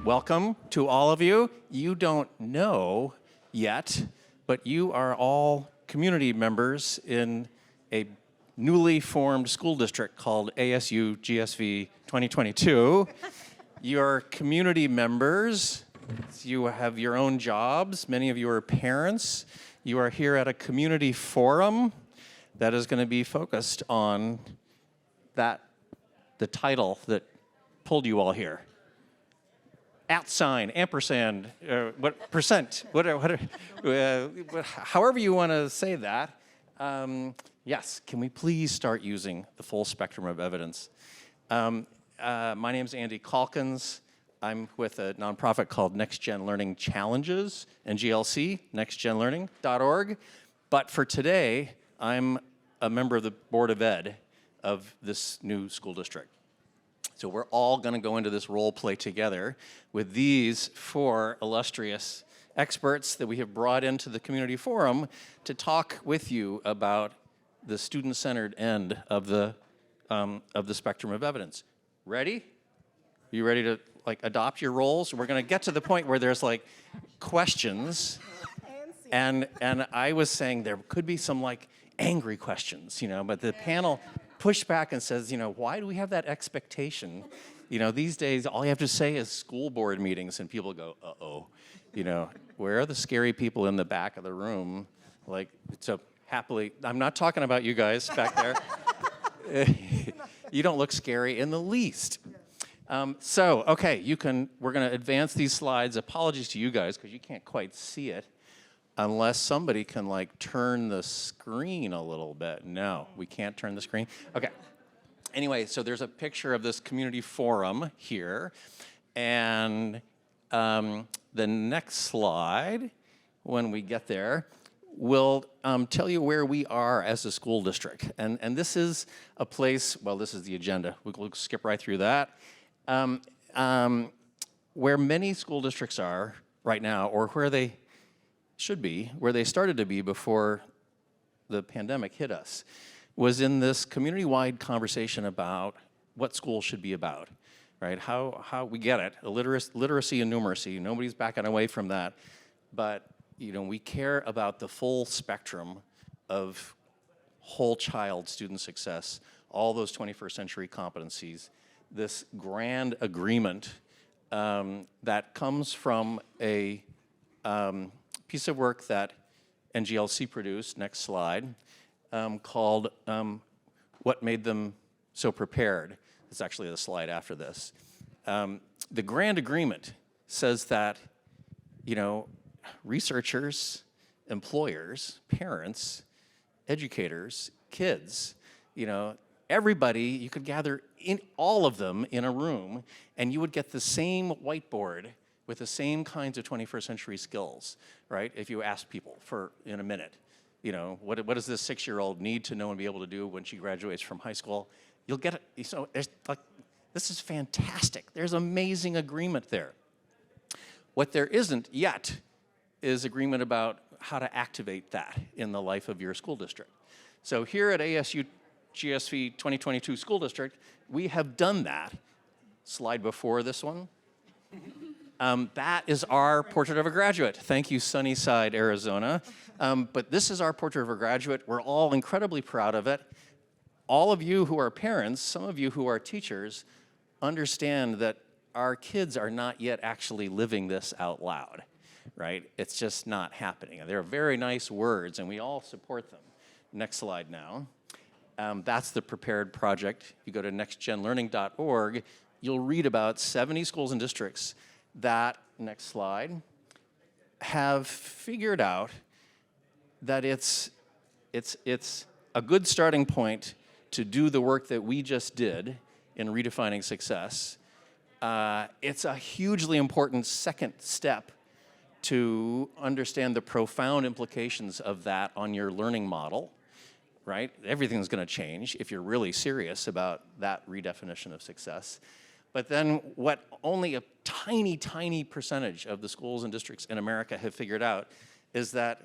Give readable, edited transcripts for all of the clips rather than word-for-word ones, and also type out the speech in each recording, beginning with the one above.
Welcome to all of you. You don't know yet, but you are all community members in a newly formed school district called ASU+GSV 2022. You're community members. You have your own jobs. Many of you are parents. You are here at a community forum that is going to be focused on the title that pulled you all here. @ ampersand, what percent, however you want to say that. Yes, can we please start using the full spectrum of evidence? My name's Andy Calkins. I'm with a nonprofit called Next Gen Learning Challenges, NGLC, nextgenlearning.org. But for today, I'm a member of the Board of Ed of this new school district. So we're all going to go into this role play together with these 4 illustrious experts that we have brought into the community forum to talk with you about the student-centered end of the spectrum of evidence. Ready? You ready to adopt your roles? We're going to get to the point where there's questions, and I was saying there could be some angry questions, but the panel pushed back and says, why do we have that expectation? These days, all you have to say is school board meetings, and people go, where are the scary people in the back of the room? So happily, I'm not talking about you guys back there. You don't look scary in the least. Okay, we're going to advance these slides. Apologies to you guys, because you can't quite see it. Unless somebody can turn the screen a little bit. No, we can't turn the screen. Okay. Anyway, so there's a picture of this community forum here. And the next slide, when we get there, will tell you where we are as a school district. And this is a place, well, this is the agenda. We'll skip right through that. Where many school districts are right now, or where they should be, where they started to be before the pandemic hit us, was in this community-wide conversation about what school should be about, right? How we get it, literacy and numeracy, nobody's backing away from that, but we care about the full spectrum of whole child student success, all those 21st century competencies, this grand agreement that comes from a piece of work that NGLC produced, next slide, called What Made Them So Prepared. It's actually the slide after this. The Grand Agreement says that, researchers, employers, parents, educators, kids, everybody, you could gather all of them in a room, and you would get the same whiteboard with the same kinds of 21st century skills, right? If you ask people in a minute, what does this 6-year-old need to know and be able to do when she graduates from high school? You'll get it. So this is fantastic. There's amazing agreement there. What there isn't yet is agreement about how to activate that in the life of your school district. So here at ASU+GSV 2022 School District, we have done that. Slide before this one. That is our portrait of a graduate. Thank you, Sunnyside, Arizona. But this is our portrait of a graduate. We're all incredibly proud of it. All of you who are parents, some of you who are teachers, understand that our kids are not yet actually living this out loud, right? It's just not happening. They're very nice words, and we all support them. Next slide now. That's the Prepared Project. You go to nextgenlearning.org, you'll read about 70 schools and districts that, next slide, have figured out that it's a good starting point to do the work that we just did in redefining success. It's a hugely important second step to understand the profound implications of that on your learning model, right? Everything's going to change if you're really serious about that redefinition of success. But then what only a tiny, tiny percentage of the schools and districts in America have figured out is that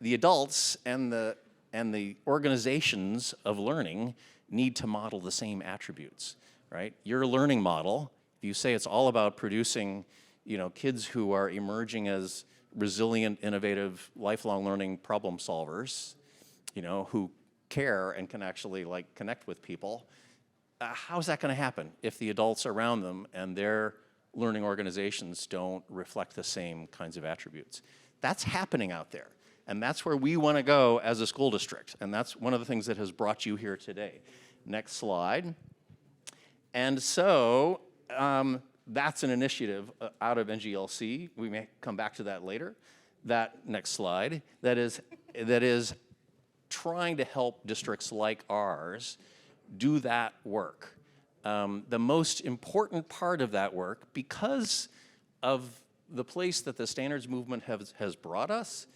the adults and the organizations of learning need to model the same attributes, right? Your learning model If you say it's all about producing, kids who are emerging as resilient, innovative, lifelong learning problem solvers, who care and can actually connect with people, how's that going to happen if the adults around them and their learning organizations don't reflect the same kinds of attributes? That's happening out there. And that's where we want to go as a school district. And that's one of the things that has brought you here today. Next slide. And so that's an initiative out of NGLC. We may come back to that later. That next slide. That is trying to help districts like ours do that work. The most important part of that work, because of the place that the standards movement has brought us,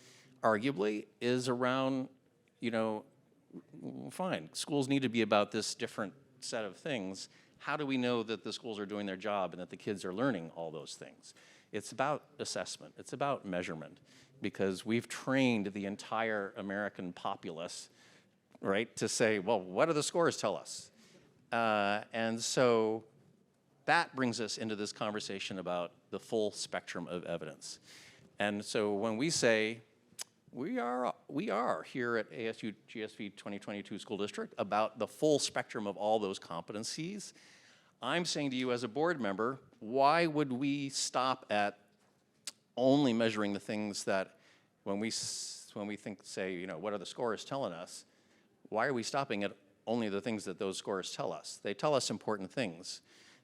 arguably, is around, fine, schools need to be about this different set of things. How do we know that the schools are doing their job and that the kids are learning all those things? It's about assessment. It's about measurement, because we've trained the entire American populace, right, to say, well, what do the scores tell us? And so that brings us into this conversation about the full spectrum of evidence. And so when we say we are here at ASU+GSV 2022 School District about the full spectrum of all those competencies, I'm saying to you as a board member, why would we stop at only measuring the things that when we say, what are the scores telling us? Why are we stopping at only the things that those scores tell us? They tell us important things.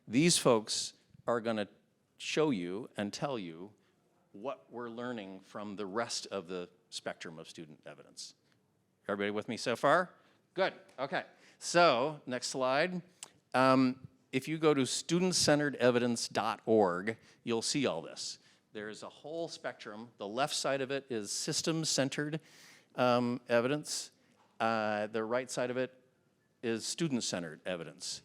These folks are going to show you and tell you what we're learning from the rest of the spectrum of student evidence. Everybody with me so far? Good, okay. So, next slide. If you go to studentcenteredevidence.org, you'll see all this. There's a whole spectrum. The left side of it is system-centered evidence. The right side of it is student-centered evidence.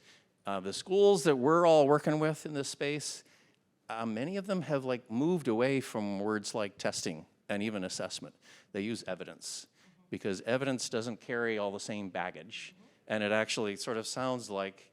The schools that we're all working with in this space, many of them have moved away from words like testing and even assessment. They use evidence, because evidence doesn't carry all the same baggage, and it actually sort of sounds like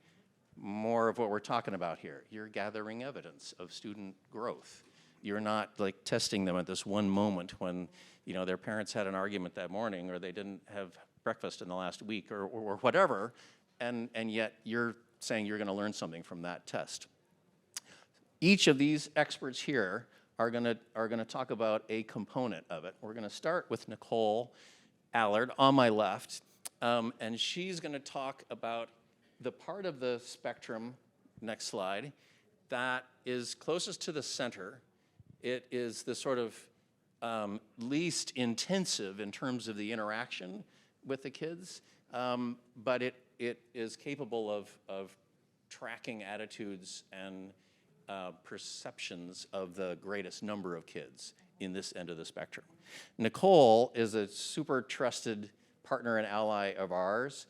more of what we're talking about here. You're gathering evidence of student growth. You're not testing them at this one moment when their parents had an argument that morning, or they didn't have breakfast in the last week, or whatever, and yet you're saying you're going to learn something from that test. Each of these experts here are going to talk about a component of it. We're going to start with Nicole Allard on my left, and she's going to talk about the part of the spectrum, next slide, that is closest to the center. It is the sort of least intensive in terms of the interaction with the kids, but it is capable of tracking attitudes and perceptions of the greatest number of kids in this end of the spectrum. Nicole is a super trusted partner and ally of ours,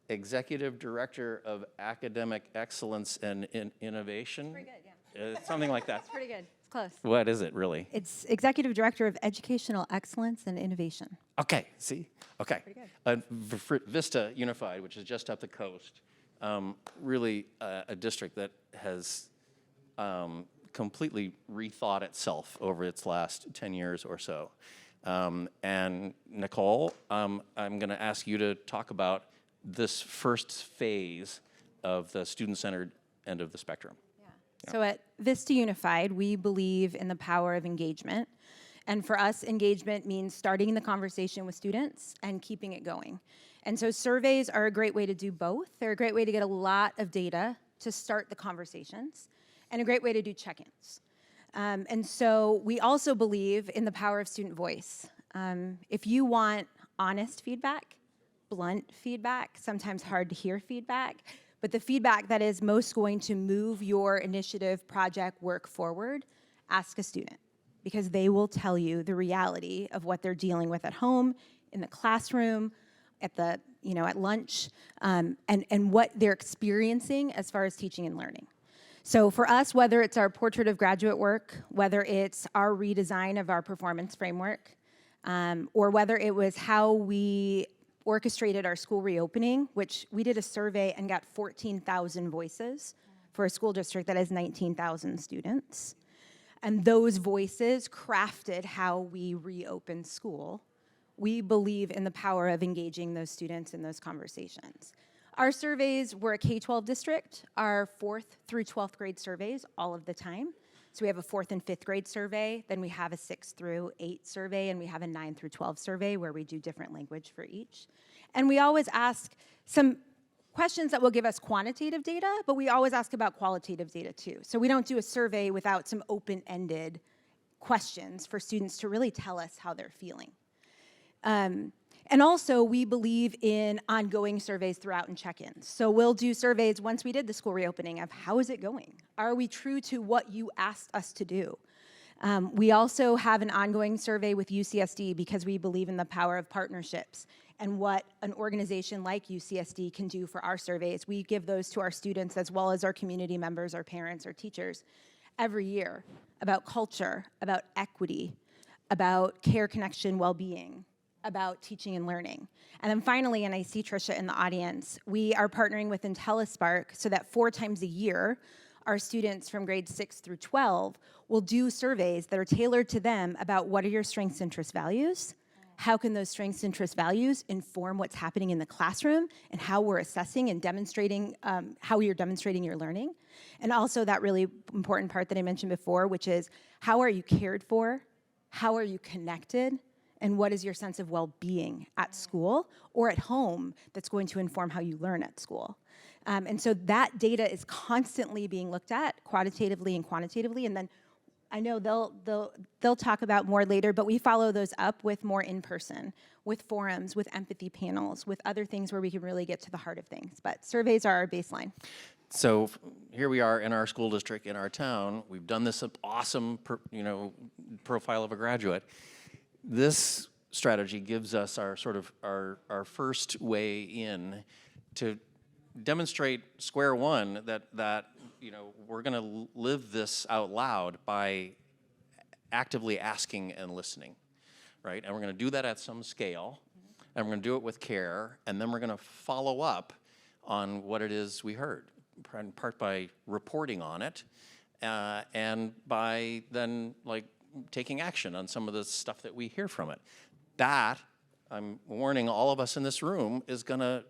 Executive Director of Academic Excellence and Innovation. Pretty good, yeah. Something like that. It's pretty good. It's close. What is it, really? It's Executive Director of Educational Excellence and Innovation. Okay, see? Okay. Pretty good. Vista Unified, which is just up the coast, really a district that has completely rethought itself over its last 10 years or so. And Nicole, I'm going to ask you to talk about this first phase of the student-centered end of the spectrum. Yeah. So at Vista Unified, we believe in the power of engagement. And for us, engagement means starting the conversation with students and keeping it going. And so surveys are a great way to do both. They're a great way to get a lot of data to start the conversations, and a great way to do check-ins. And so we also believe in the power of student voice. If you want honest feedback, blunt feedback, sometimes hard to hear feedback, but the feedback that is most going to move your initiative, project, work forward, ask a student, because they will tell you the reality of what they're dealing with at home, in the classroom, at the, at lunch, and what they're experiencing as far as teaching and learning. So for us, whether it's our portrait of graduate work, whether it's our redesign of our performance framework, or whether it was how we orchestrated our school reopening, which we did a survey and got 14,000 voices for a school district that has 19,000 students. And those voices crafted how we reopen school. We believe in the power of engaging those students in those conversations. Our surveys, we're a K-12 district, our 4th through 12th grade surveys all of the time. So we have a 4th and 5th grade survey, then we have a 6th through 8 survey, and we have a 9 through 12 survey where we do different language for each. And we always ask some questions that will give us quantitative data, but we always ask about qualitative data too. So we don't do a survey without some open-ended questions for students to really tell us how they're feeling. And also, we believe in ongoing surveys throughout and check-ins. So we'll do surveys once we did the school reopening of how is it going? Are we true to what you asked us to do? We also have an ongoing survey with UCSD because we believe in the power of partnerships and what an organization like UCSD can do for our surveys. We give those to our students as well as our community members, our parents, our teachers every year about culture, about equity, about care, connection, well-being, about teaching and learning. And then finally, and I see Trisha in the audience, we are partnering with IntelliSpark so that 4 times a year, our students from grades 6 through 12 will do surveys that are tailored to them about what are your strengths, interests, values, how can those strengths, interests, values inform what's happening in the classroom and how we're assessing and demonstrating, how you're demonstrating your learning. And also that really important part that I mentioned before, which is how are you cared for, how are you connected, and what is your sense of well-being at school or at home that's going to inform how you learn at school. And so that data is constantly being looked at quantitatively and quantitatively, and then I know they'll talk about more later, but we follow those up with more in-person, with forums, with empathy panels, with other things where we can really get to the heart of things. But surveys are our baseline. So here we are in our school district, in our town. We've done this awesome, profile of a graduate. This strategy gives us our sort of our first way in to demonstrate square one that we're going to live this out loud by actively asking and listening, right? And we're going to do that at some scale, and we're going to do it with care, and then we're going to follow up on what it is we heard, in part by reporting on it, and by then taking action on some of the stuff that we hear from it. That, I'm warning all of us in this room, is gonna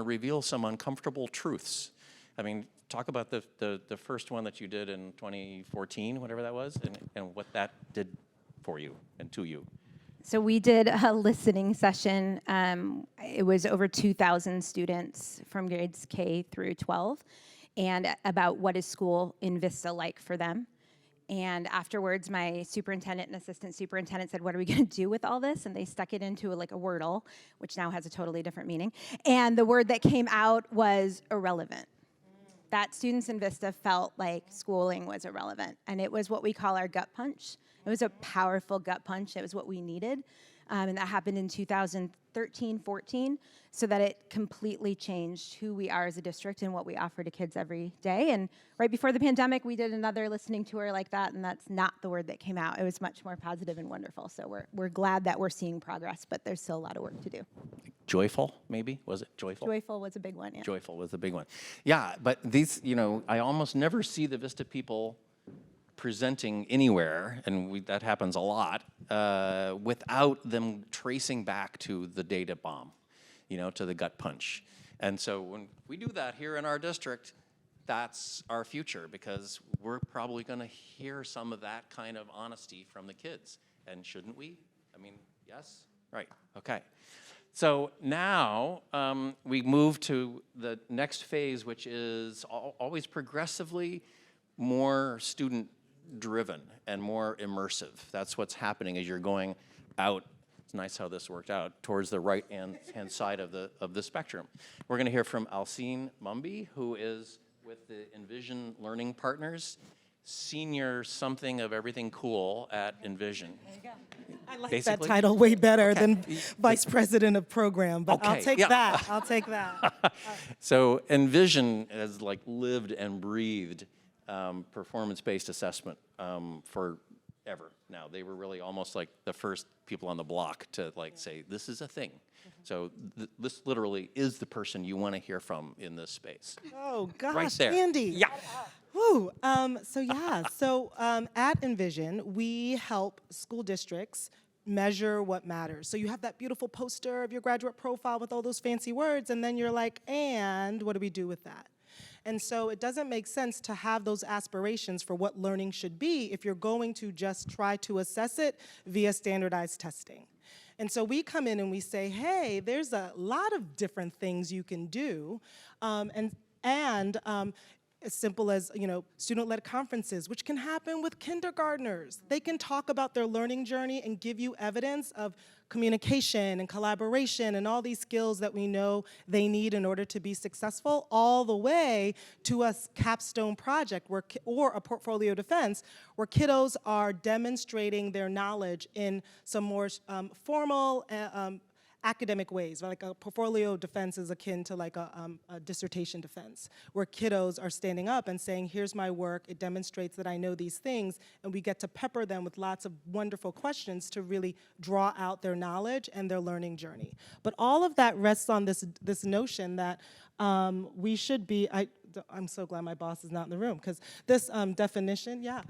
reveal some uncomfortable truths. I mean, talk about the first one that you did in 2014, whatever that was, and what that did for you and to you. So we did a listening session. It was over 2,000 students from grades K through 12, and about what is school in Vista like for them. And afterwards, my superintendent and assistant superintendent said, what are we going to do with all this? And they stuck it into a Wordle, which now has a totally different meaning. And the word that came out was irrelevant. That students in Vista felt like schooling was irrelevant. And it was what we call our gut punch. It was a powerful gut punch. It was what we needed. And that happened in 2013, 14, so that it completely changed who we are as a district and what we offer to kids every day. And right before the pandemic, we did another listening tour like that, and that's not the word that came out. It was much more positive and wonderful. So we're glad that we're seeing progress, but there's still a lot of work to do. Joyful, maybe? Was it joyful? Joyful was a big one, yeah. Joyful was the big one. Yeah, but these, I almost never see the Vista people presenting anywhere, and that happens a lot, without them tracing back to the data bomb, to the gut punch. And so when we do that here in our district, that's our future, because we're probably going to hear some of that kind of honesty from the kids. And shouldn't we? I mean, yes? Right, okay. So now we move to the next phase, which is always progressively more student-driven and more immersive. That's what's happening as you're going out. It's nice how this worked out, towards the right-hand side of the spectrum. We're going to hear from Alcine Mumby, who is with the Envision Learning Partners, senior something of everything cool at Envision. There you go. I like Basically. that title way better than Vice President of Program, but Okay, I'll take yeah. that. I'll take that. So Envision has lived and breathed performance-based assessment ever now. They were really almost like the first people on the block to like say, this is a thing. So this literally is the person you want to hear from in this space. Oh, gosh, Right there. Andy. Yeah. Woo. So at Envision, we help school districts measure what matters. So you have that beautiful poster of your graduate profile with all those fancy words, and then you're like, and what do we do with that? And so it doesn't make sense to have those aspirations for what learning should be if you're going to just try to assess it via standardized testing. And so we come in and we say, hey, there's a lot of different things you can do, as simple as, student-led conferences, which can happen with kindergartners. They can talk about their learning journey and give you evidence of communication and collaboration and all these skills that we know they need in order to be successful, all the way to a capstone project or a portfolio defense where kiddos are demonstrating their knowledge in some more formal academic ways. Like a portfolio defense is akin to like a dissertation defense, where kiddos are standing up and saying, here's my work, it demonstrates that I know these things, and we get to pepper them with lots of wonderful questions to really draw out their knowledge and their learning journey. But all of that rests on this notion that we should be, I'm so glad my boss is not in the room, because this definition, yeah,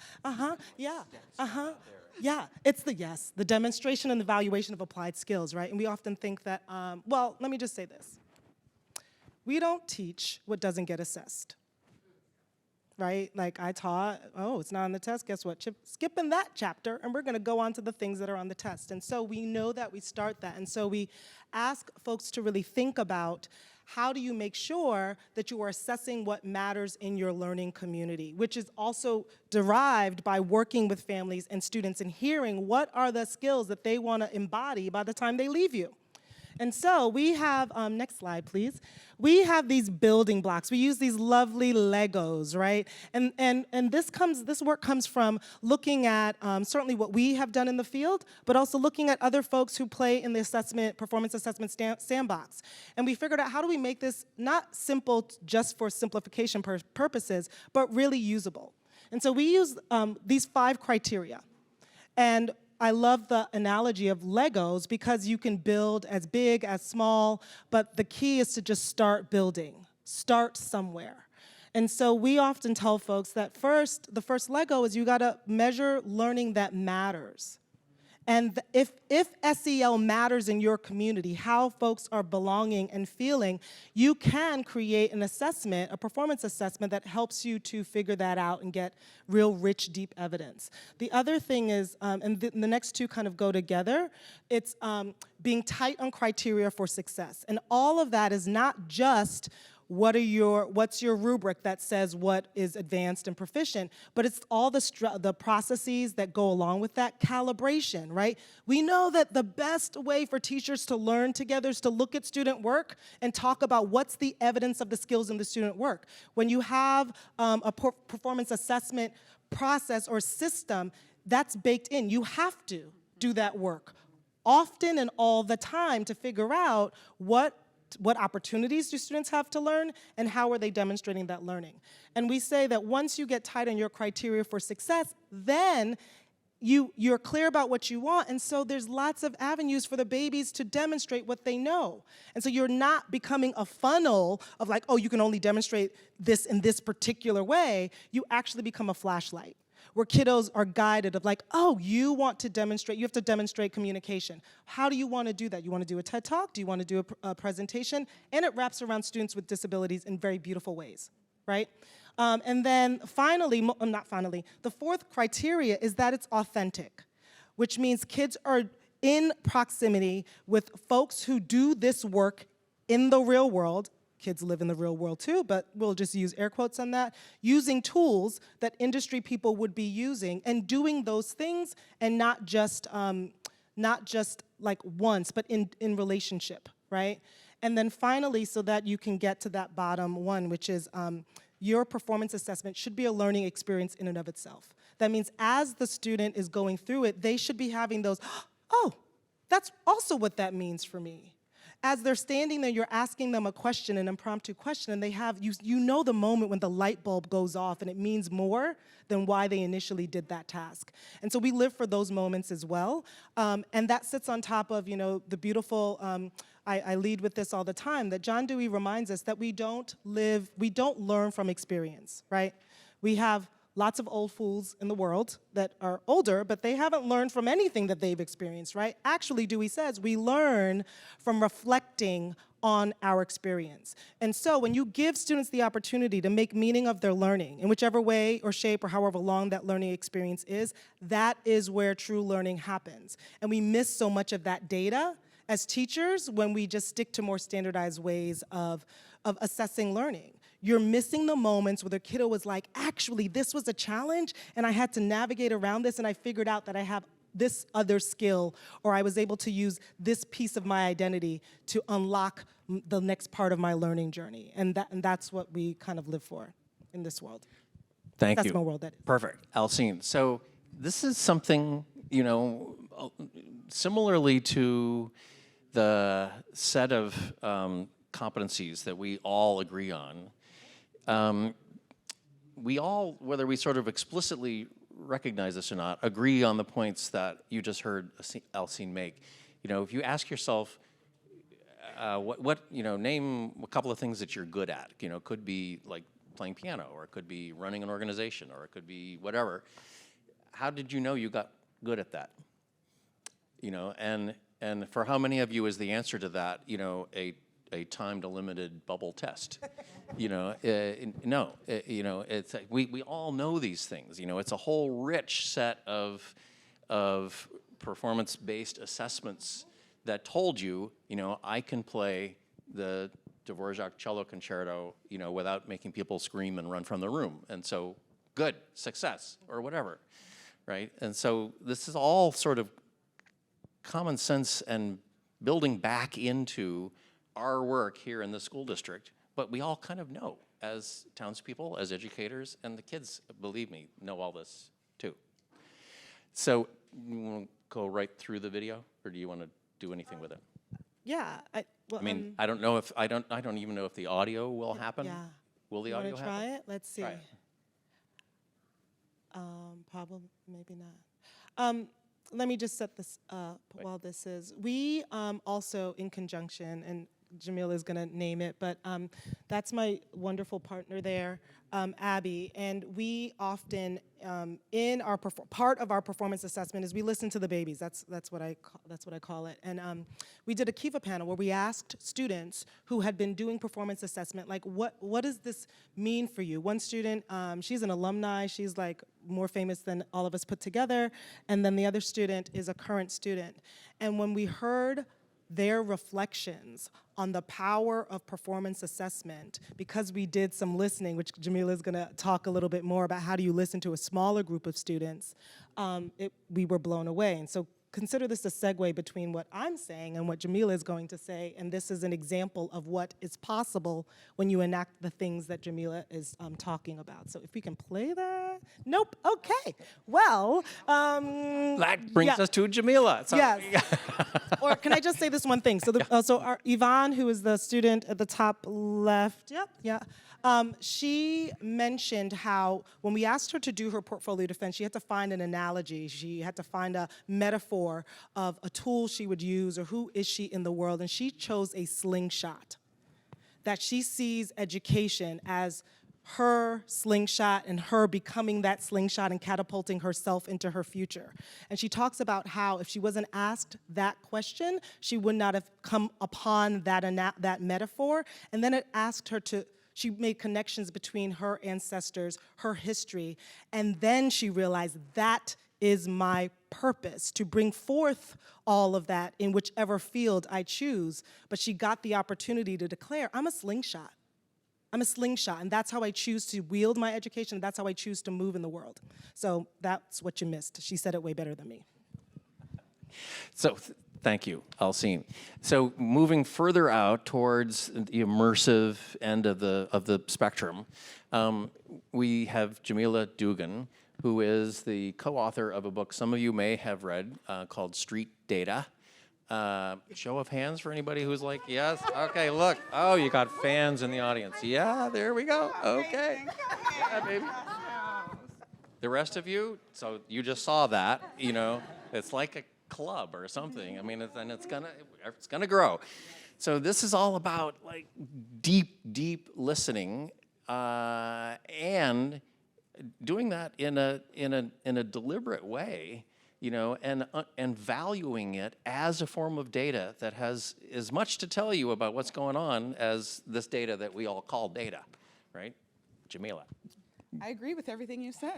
it's the demonstration and evaluation of applied skills, right? And we often think that, well, let me just say this. We don't teach what doesn't get assessed, right? Like I taught, oh, it's not on the test, guess what? Skipping that chapter, and we're gonna go on to the things that are on the test. And so we know that we start that. And so we ask folks to really think about how do you make sure that you are assessing what matters in your learning community, which is also derived by working with families and students and hearing what are the skills that they want to embody by the time they leave you. And so we have, next slide, please. We have these building blocks. We use these lovely Legos, right? And this work comes from looking at certainly what we have done in the field, but also looking at other folks who play in the performance assessment sandbox. And we figured out how do we make this not simple just for simplification purposes, but really usable. And so we use these 5 criteria. And I love the analogy of Legos because you can build as big, as small, but the key is to just start building, start somewhere. And so we often tell folks that the first Lego is you gotta measure learning that matters. And if SEL matters in your community, how folks are belonging and feeling, you can create an assessment, a performance assessment that helps you to figure that out and get real rich, deep evidence. The other thing is, and the next two kind of go together, it's being tight on criteria for success. And all of that is not just what's your rubric that says what is advanced and proficient, but it's all the processes that go along with that calibration, right? We know that the best way for teachers to learn together is to look at student work and talk about what's the evidence of the skills in the student work. When you have a performance assessment process or system, that's baked in. You have to do that work often and all the time to figure out what opportunities do students have to learn, and how are they demonstrating that learning? And we say that once you get tight on your criteria for success, then you're clear about what you want, and so there's lots of avenues for the babies to demonstrate what they know. And so you're not becoming a funnel of like, oh, you can only demonstrate this in this particular way. You actually become a flashlight, where kiddos are guided of like, oh, you have to demonstrate communication. How do you want to do that? You want to do a TED Talk? Do you want to do a presentation? And it wraps around students with disabilities in very beautiful ways, right? And then finally, the fourth criteria is that it's authentic, which means kids are in proximity with folks who do this work in the real world. Kids live in the real world too, but we'll just use air quotes on that, using tools that industry people would be using and doing those things, and not just like once, but in relationship, right? And then finally, so that you can get to that bottom one, which is your performance assessment should be a learning experience in and of itself. That means as the student is going through it, they should be having those, oh, that's also what that means for me. as they're standing there, you're asking them a question, an impromptu question, and they have, you know the moment when the light bulb goes off and it means more than why they initially did that task. And so we live for those moments as well. And that sits on top of, the beautiful, I lead with this all the time, that John Dewey reminds us that we don't learn from experience, right? We have lots of old fools in the world that are older, but they haven't learned from anything that they've experienced, right? Actually, Dewey says we learn from reflecting on our experience. And so when you give students the opportunity to make meaning of their learning, in whichever way or shape or however long that learning experience is, that is where true learning happens. And we miss so much of that data as teachers when we just stick to more standardized ways of assessing learning. You're missing the moments where the kiddo was like, actually, this was a challenge, and I had to navigate around this, and I figured out that I have this other skill, or I was able to use this piece of my identity to unlock the next part of my learning journey. And that's what we kind of live for in this world. Thank you. That's my world, that is. Perfect. Alcine, so this is something, similarly to the set of competencies that we all agree on, we all, whether we sort of explicitly recognize this or not, agree on the points that you just heard Alcine make. If you ask yourself, name a couple of things that you're good at. Could be like playing piano, or it could be running an organization, or it could be whatever. How did you know you got good at that? And for how many of you is the answer to that, a time-delimited bubble test? No, it's we all know these things. It's a whole rich set of performance-based assessments that told you, I can play the Dvorak cello concerto, without making people scream and run from the room, and so good, success, or whatever, right? And so this is all sort of common sense and building back into our work here in the school district, but we all kind of know as townspeople, as educators, and the kids, believe me, know all this too. So you want to go right through the video, or do you want to do anything with it? Yeah. I don't know if I don't even know if the audio will happen. Yeah. Will the audio happen? Try it? Let's see. Try it. Probably, maybe not. Let me just set this up while this is. We also, in conjunction, and Jamila is going to name it, but that's my wonderful partner there, Abby, and we often, in our part of our performance assessment is we listen to the babies. That's what I call it. And we did a Kiva panel where we asked students who had been doing performance assessment, like, what does this mean for you? One student, she's an alumni. She's like more famous than all of us put together. And then the other student is a current student. And when we heard their reflections on the power of performance assessment, because we did some listening, which Jamila is going to talk a little bit more about how do you listen to a smaller group of students, we were blown away. And so consider this a segue between what I'm saying and what Jamila is going to say, and this is an example of what is possible when you enact the things that Jamila is talking about. So if we can play that. Nope, okay. Well. That brings us to Jamila. So yes. Or can I just say this one thing? So, our Yvonne, who is the student at the top left, she mentioned how when we asked her to do her portfolio defense, she had to find an analogy. She had to find a metaphor of a tool she would use, or who is she in the world, and she chose a slingshot. That she sees education as her slingshot and her becoming that slingshot and catapulting herself into her future. And she talks about how if she wasn't asked that question, she would not have come upon that metaphor. And then it asked her to, she made connections between her ancestors, her history, and then she realized that is my purpose, to bring forth all of that in whichever field I choose. But she got the opportunity to declare, I'm a slingshot. I'm a slingshot, and that's how I choose to wield my education, and that's how I choose to move in the world. So that's what you missed. She said it way better than me. So thank you, Alcine. So moving further out towards the immersive end of the spectrum, we have Jamila Dugan, who is the co-author of a book some of you may have read called Street Data. Show of hands for anybody who's like, yes? Okay, look. Oh, you got fans in the audience. Yeah, there we go. Okay. Yeah, baby. The rest of you, so you just saw that, you know, it's like a club or something. I mean, it's gonna grow. So this is all about like deep listening, and doing that in a deliberate way, you know, and valuing it as a form of data that has as much to tell you about what's going on as this data that we all call data, right? Jamila. I agree with everything you said.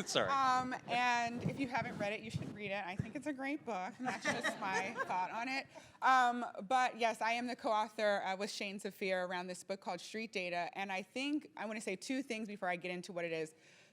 Sorry. And if you haven't read it, you should read it. I think it's a great book, and that's just my thought on it. But yes, I am the co-author with Shane Saphir around this book called Street Data, and I think I want to say two things before I get into what it is.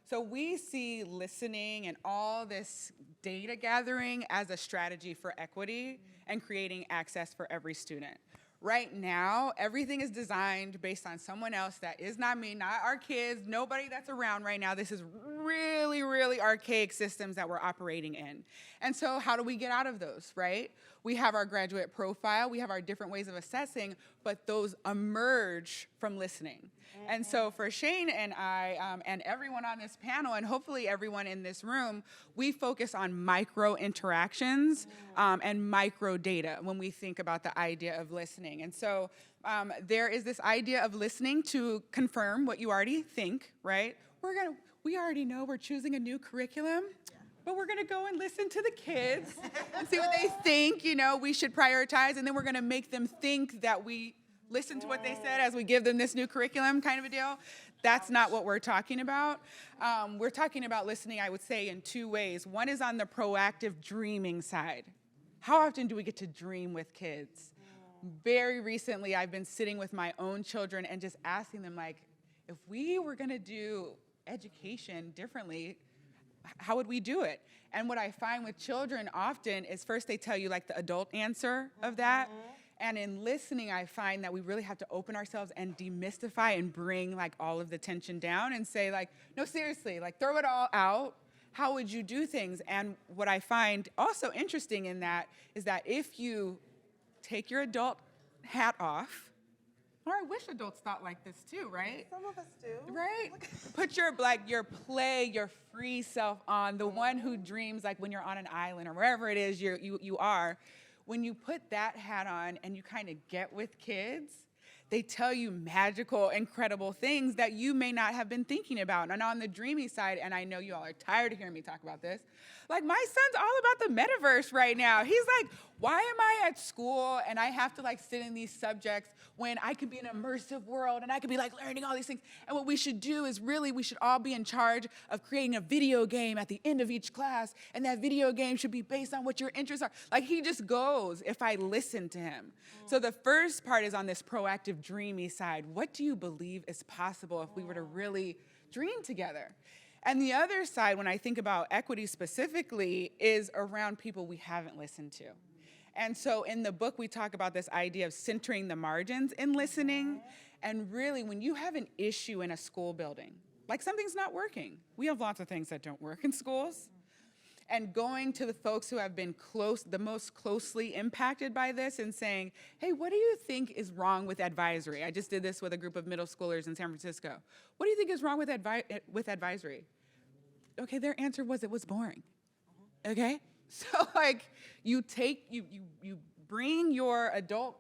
So we see listening and all this data gathering as a strategy for equity and creating access for every student. Right now, everything is designed based on someone else that is not me, not our kids, nobody that's around right now. This is really archaic systems that we're operating in. And so how do we get out of those, right? We have our graduate profile, we have our different ways of assessing, but those emerge from listening. And so for Shane and I, and everyone on this panel, and hopefully everyone in this room, we focus on micro interactions and micro data when we think about the idea of listening. And so there is this idea of listening to confirm what you already think, right? We already know we're choosing a new curriculum. But we're gonna go and listen to the kids and see what they think, you know, we should prioritize, and then we're gonna make them think that we listen to what they said as we give them this new curriculum kind of a deal. That's not what we're talking about. We're talking about listening, I would say, in two ways. One is on the proactive dreaming side. How often do we get to dream with kids? Very recently, I've been sitting with my own children and just asking them, like, if we were gonna do education differently, how would we do it? And what I find with children often is first they tell you like the adult answer of that. And in listening, I find that we really have to open ourselves and demystify and bring like all of the tension down and say like, no, seriously, like throw it all out. How would you do things? And what I find also interesting in that is that if you take your adult hat off, or I wish adults thought like this too, right? Some of us do. Right? Put your your play, your free self on, the one who dreams like when you're on an island or wherever it is you are. When you put that hat on and you kind of get with kids, they tell you magical, incredible things that you may not have been thinking about. And on the dreamy side, and I know you all are tired of hearing me talk about this, like my son's all about the metaverse right now. He's like, why am I at school and I have to like sit in these subjects when I could be in an immersive world and I could be like learning all these things? And what we should do is really, we should all be in charge of creating a video game at the end of each class, and that video game should be based on what your interests are. Like he just goes if I listen to him. So the first part is on this proactive, dreamy side. What do you believe is possible if we were to really dream together? And the other side, when I think about equity specifically, is around people we haven't listened to. And so in the book, we talk about this idea of centering the margins in listening. And really, when you have an issue in a school building, like something's not working. We have lots of things that don't work in schools. And going to the folks who have been the most closely impacted by this and saying, hey, what do you think is wrong with advisory? I just did this with a group of middle schoolers in San Francisco. What do you think is wrong with advisory? Okay, their answer was it was boring, okay? So like you bring your adult,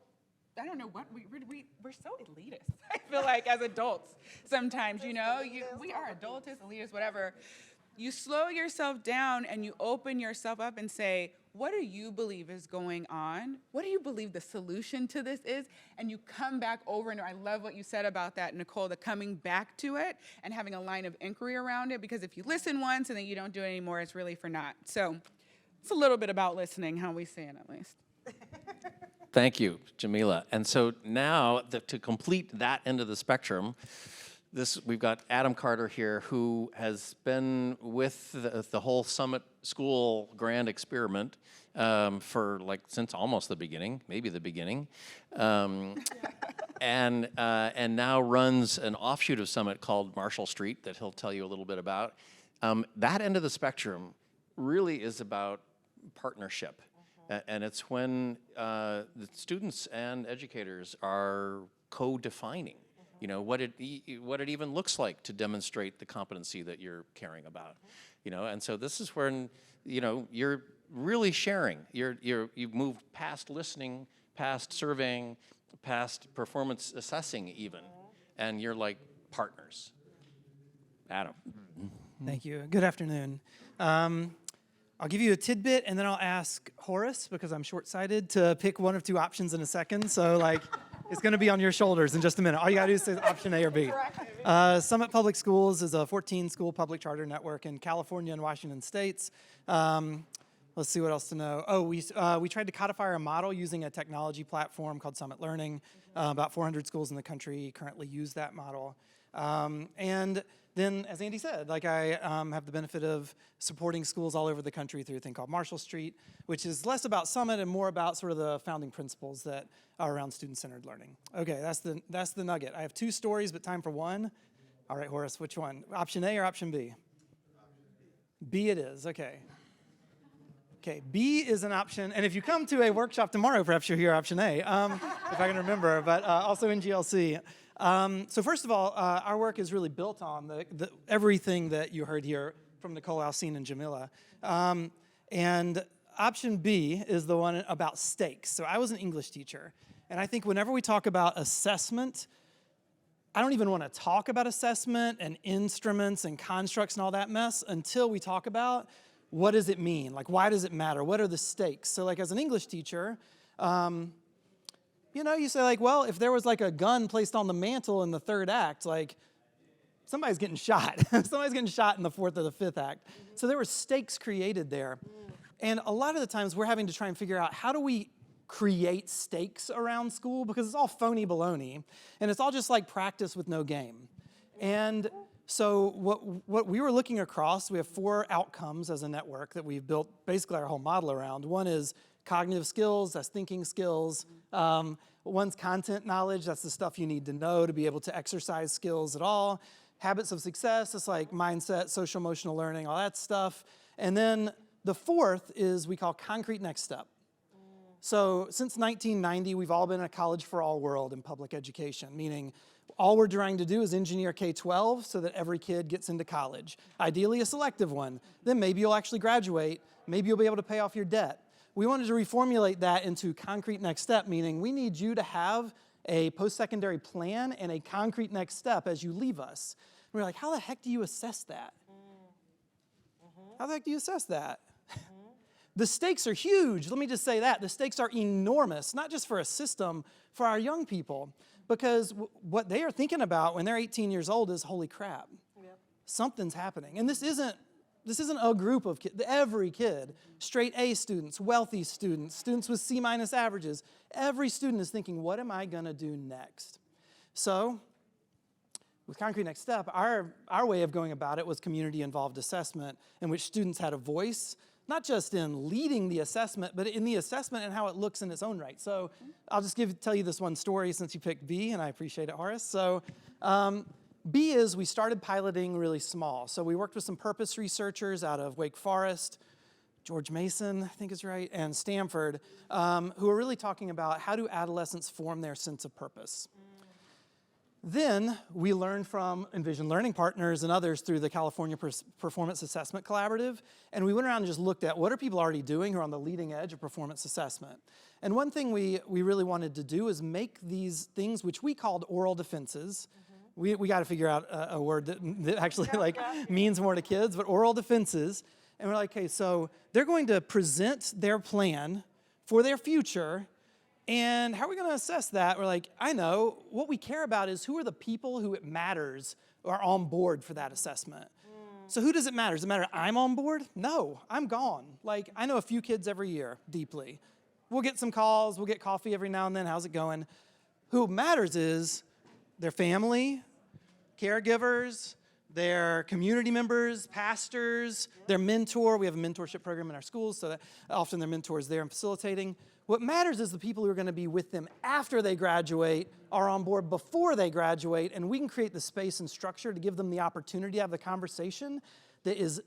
I don't know what, we're so elitist, I feel like as adults sometimes, you know, we are adultists, elitists, whatever. You slow yourself down and you open yourself up and say, what do you believe is going on? What do you believe the solution to this is? And you come back over, and I love what you said about that, Nicole, the coming back to it and having a line of inquiry around it, because if you listen once and then you don't do it anymore, it's really for naught. So it's a little bit about listening, how we say it at least. Thank you, Jamila. And so now, to complete that end of the spectrum, we've got Adam Carter here, who has been with the whole Summit School grand experiment for since almost the beginning, maybe the beginning, and now runs an offshoot of Summit called Marshall Street that he'll tell you a little bit about. That end of the spectrum really is about partnership. And it's when the students and educators are co-defining, you know, what it even looks like to demonstrate the competency that you're caring about, you know. And so this is when, you know, you're really sharing. You've moved past listening, past surveying, past performance assessing even, and you're like partners. Adam. Thank you. Good afternoon. I'll give you a tidbit, and then I'll ask Horace, because I'm short-sighted, to pick one of two options in a second. So, like, it's going to be on your shoulders in just a minute. All you got to do is say option A or B. Summit Public Schools is a 14-school public charter network in California and Washington states. Let's see what else to know. Oh, we tried to codify our model using a technology platform called Summit Learning. About 400 schools in the country currently use that model. And then, as Andy said, like I have the benefit of supporting schools all over the country through a thing called Marshall Street, which is less about Summit and more about sort of the founding principles that are around student-centered learning. Okay, that's the nugget. I have two stories, but time for one. All right, Horace, which one? Option A or option B? B it is, okay. Okay, B is an option, and if you come to a workshop tomorrow, perhaps you'll hear option A, if I can remember, but also NGLC. So first of all, our work is really built on everything that you heard here from Nicole, Alcine, and Jamila. And option B is the one about stakes. So I was an English teacher, and I think whenever we talk about assessment, I don't even want to talk about assessment and instruments and constructs and all that mess until we talk about what does it mean? Like, why does it matter? What are the stakes? So like as an English teacher, you know, you say like, well, if there was like a gun placed on the mantle in the third act, like somebody's getting shot. Somebody's getting shot in the fourth or the fifth act. So there were stakes created there. And a lot of the times we're having to try and figure out how do we create stakes around school, because it's all phony baloney and it's all just like practice with no game. And so what we were looking across, we have 4 outcomes as a network that we've built basically our whole model around. One is cognitive skills, that's thinking skills. One's content knowledge, that's the stuff you need to know to be able to exercise skills at all. Habits of success, it's like mindset, social emotional learning, all that stuff. And then the 4th is we call concrete next step. So since 1990, we've all been a college for all world in public education, meaning all we're trying to do is engineer K-12 so that every kid gets into college. Ideally a selective one. Then maybe you'll actually graduate. Maybe you'll be able to pay off your debt. We wanted to reformulate that into concrete next step, meaning we need you to have a post-secondary plan and a concrete next step as you leave us. And we're like, how the heck do you assess that? How the heck do you assess that? The stakes are huge. Let me just say that. The stakes are enormous, not just for a system, for our young people. Because what they are thinking about when they're 18 years old is, holy crap, something's happening. And this isn't a group of kids. Every kid, straight A students, wealthy students, students with C- averages, every student is thinking, what am I going to do next? So with Concrete Next Step, our way of going about it was community-involved assessment in which students had a voice, not just in leading the assessment, but in the assessment and how it looks in its own right. So I'll just tell you this one story since you picked B, and I appreciate it, Horace. So B is we started piloting really small. So we worked with some purpose researchers out of Wake Forest, George Mason, I think is right, and Stanford, who are really talking about how do adolescents form their sense of purpose. Then we learned from Envision learning partners and others through the California Performance Assessment Collaborative, and we went around and just looked at what are people already doing who are on the leading edge of performance assessment. And one thing we really wanted to do is make these things which we called oral defenses. We got to figure out a word that actually means more to kids, but oral defenses. And we're like, okay, so they're going to present their plan for their future. And how are we going to assess that? We're like, I know. What we care about is who are the people who it matters are on board for that assessment. So who does it matter? Does it matter I'm on board? No, I'm gone. Like, I know a few kids every year, deeply. We'll get some calls. We'll get coffee every now and then. How's it going? Who matters is their family, caregivers, their community members, pastors, their mentor. We have a mentorship program in our schools, so that often their mentors there and facilitating. What matters is the people who are going to be with them after they graduate are on board before they graduate, and we can create the space and structure to give them the opportunity to have the conversation that is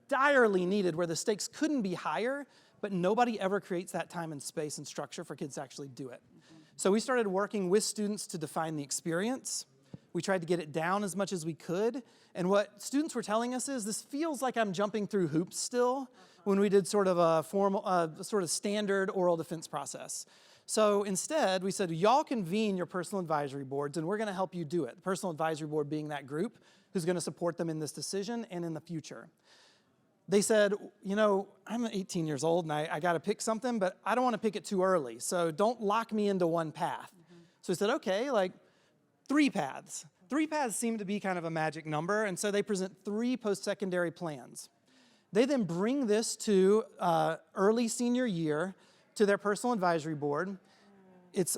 direly needed, where the stakes couldn't be higher, but nobody ever creates that time and space and structure for kids to actually do it. So we started working with students to define the experience. We tried to get it down as much as we could. And what students were telling us is, this feels like I'm jumping through hoops still, when we did sort of a formal, sort of standard oral defense process. So instead, we said, y'all convene your personal advisory boards, and we're gonna help you do it. The personal advisory board being that group who's gonna support them in this decision and in the future. They said, you know, I'm 18 years old and I gotta pick something, but I don't wanna pick it too early, so don't lock me into one path. So we said, okay, like 3 paths. 3 paths seem to be kind of a magic number, and so they present 3 post-secondary plans. They then bring this to early senior year to their personal advisory board. It's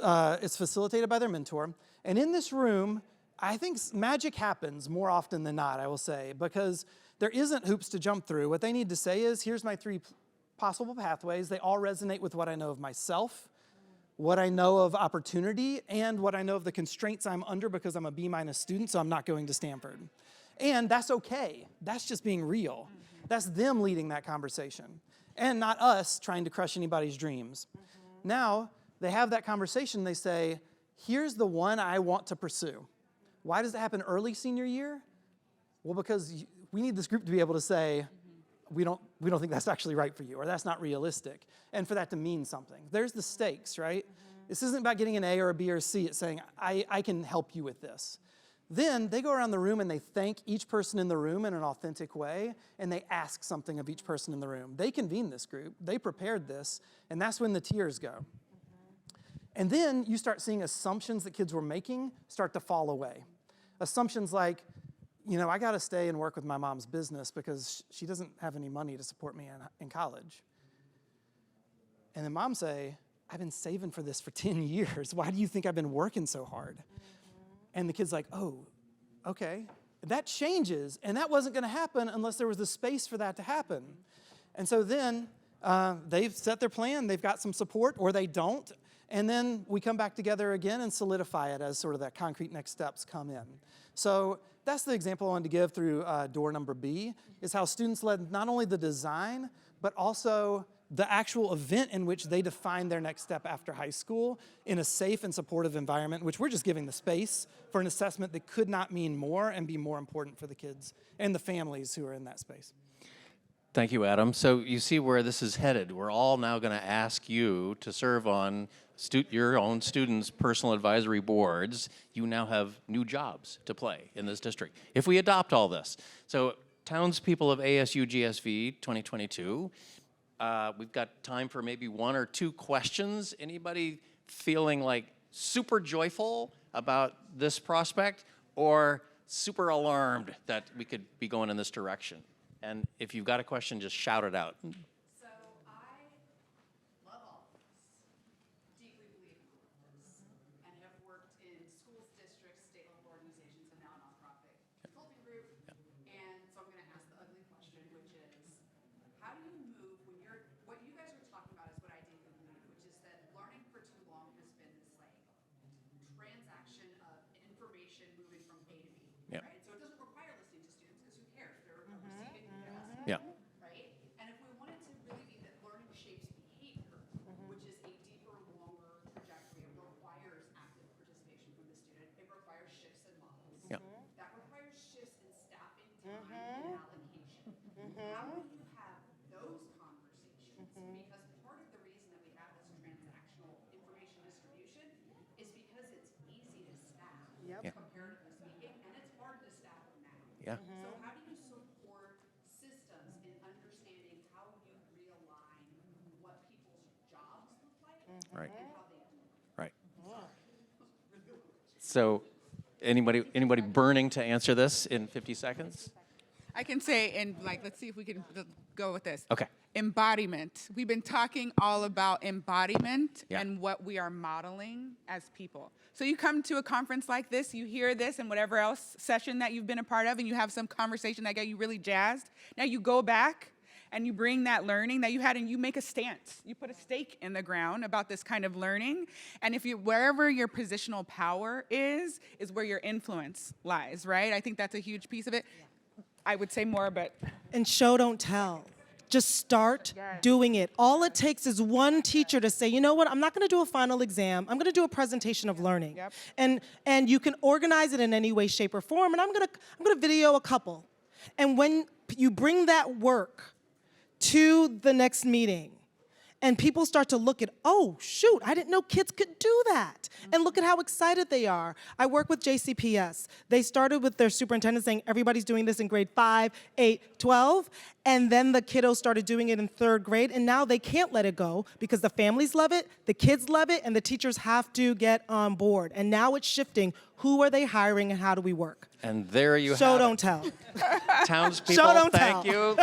facilitated by their mentor. And in this room, I think magic happens more often than not, I will say, because there isn't hoops to jump through. What they need to say is, here's my 3 possible pathways. They all resonate with what I know of myself, what I know of opportunity, and what I know of the constraints I'm under because I'm a B- student, so I'm not going to Stanford. And that's okay. That's just being real. That's them leading that conversation, and not us trying to crush anybody's dreams. Now, they have that conversation. They say, here's the one I want to pursue. Why does it happen early senior year? Well, because we need this group to be able to say, we don't think that's actually right for you, or that's not realistic, and for that to mean something. There's the stakes, right? This isn't about getting an A or a B or a C. It's saying, I can help you with this. Then they go around the room and they thank each person in the room in an authentic way, and they ask something of each person in the room. They convened this group, they prepared this, and that's when the tears go. And then you start seeing assumptions that kids were making start to fall away. Assumptions like, you know, I gotta stay and work with my mom's business because she doesn't have any money to support me in college. And then mom say, I've been saving for this for 10 years. Why do you think I've been working so hard? And the kid's like, oh, okay. That changes, and that wasn't gonna happen unless there was the space for that to happen. And so then they've set their plan, they've got some support, or they don't, and then we come back together again and solidify it as sort of that concrete next steps come in. So that's the example I wanted to give through door number B, is how students led not only the design, but also the actual event in which they define their next step after high school in a safe and supportive environment, which we're just giving the space for an assessment that could not mean more and be more important for the kids and the families who are in that space. Thank you, Adam. So you see where this is headed. We're all now going to ask you to serve on your own students' personal advisory boards. You now have new jobs to play in this district, if we adopt all this. So townspeople of ASU+GSV 2022, we've got time for maybe 1 or 2 questions. Anybody feeling like super joyful about this prospect, or super alarmed that we could be going in this direction? And if you've got a question, just shout it out. So I love all of this, deeply believe in all of this, and have worked in schools, districts, state-level organizations, and now a nonprofit consulting group. And so I'm going to ask the ugly question, which is, how do you move when you're, what you guys are talking about is what I deeply believe, which is that learning for too long has been this like transaction of information moving from A to B, Yeah. right? So it doesn't require listening to students, because who cares? They're receiving Yeah. right? And if we want it to really be that learning shapes behavior, which is a deeper, longer trajectory, it requires active participation from the student. It requires shifts in models. Yeah. That requires shifts in staffing, time, and allocation. How do you have those conversations? Because part of the reason that we have this transactional information distribution is because it's easy to staff, Yeah. comparatively speaking, and it's hard to staff now. Yeah. So how do you support systems in understanding how you realign what people's jobs look like Right. and how they do it? Right. So anybody burning to answer this in 50 seconds? I can say, and like, let's see if we can go with this. Okay. Embodiment. We've been talking all about embodiment Yeah. and what we are modeling as people. So you come to a conference like this, you hear this and whatever else session that you've been a part of, and you have some conversation that got you really jazzed. Now you go back and you bring that learning that you had and you make a stance. You put a stake in the ground about this kind of learning. And if you, wherever your positional power is where your influence lies, right? I think that's a huge piece of it. I would say more, but And show, don't tell. Just start doing it. All it takes is one teacher to say, you know what, I'm not gonna do a final exam, I'm gonna do a presentation of learning. Yep. And you can organize it in any way, shape, or form, and I'm gonna video a couple. And when you bring that work to the next meeting, and people start to look at, oh, shoot, I didn't know kids could do that. And look at how excited they are. I work with JCPS. They started with their superintendent saying, everybody's doing this in grade 5, 8, 12. And then the kiddos started doing it in 3rd grade. And now they can't let it go because the families love it, the kids love it, and the teachers have to get on board. And now it's shifting. Who are they hiring and how do we work? And there you Show have don't it. tell. Townspeople, Show don't thank tell. you.